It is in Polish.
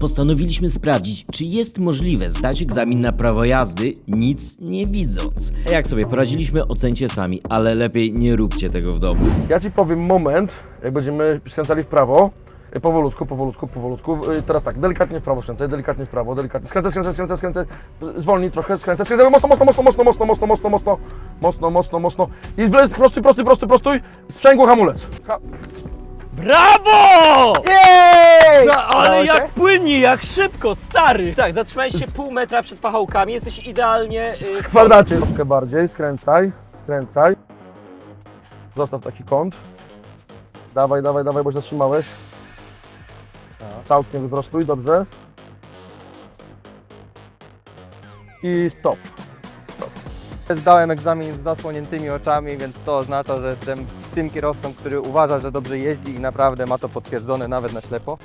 postanowiliśmy sprawdzić, czy jest możliwe zdać egzamin na prawo jazdy, nic nie widząc. Jak sobie poradziliśmy, ocencie sami, ale lepiej nie róbcie tego w domu. Ja Ci powiem moment, jak będziemy skręcali w prawo. Powolutku, powolutku, powolutku. Teraz tak, delikatnie w prawo skręcaj, delikatnie w prawo, delikatnie. Skręcaj. Zwolnij trochę, skręcaj. Mocno. I prostuj. Sprzęgło hamulec. Brawo! Jej! Ale jak płynnie, jak szybko, stary! Tak, zatrzymałeś się pół metra przed pachołkami, jesteś idealnie... W kwadracie. Troszkę bardziej, skręcaj. Zostaw taki kąt. Dawaj, bo się zatrzymałeś. Całkiem wyprostuj, dobrze. I stop. Zdałem egzamin z zasłoniętymi oczami, więc to oznacza, że jestem tym kierowcą, który uważa, że dobrze jeździ i naprawdę ma to potwierdzone nawet na ślepo.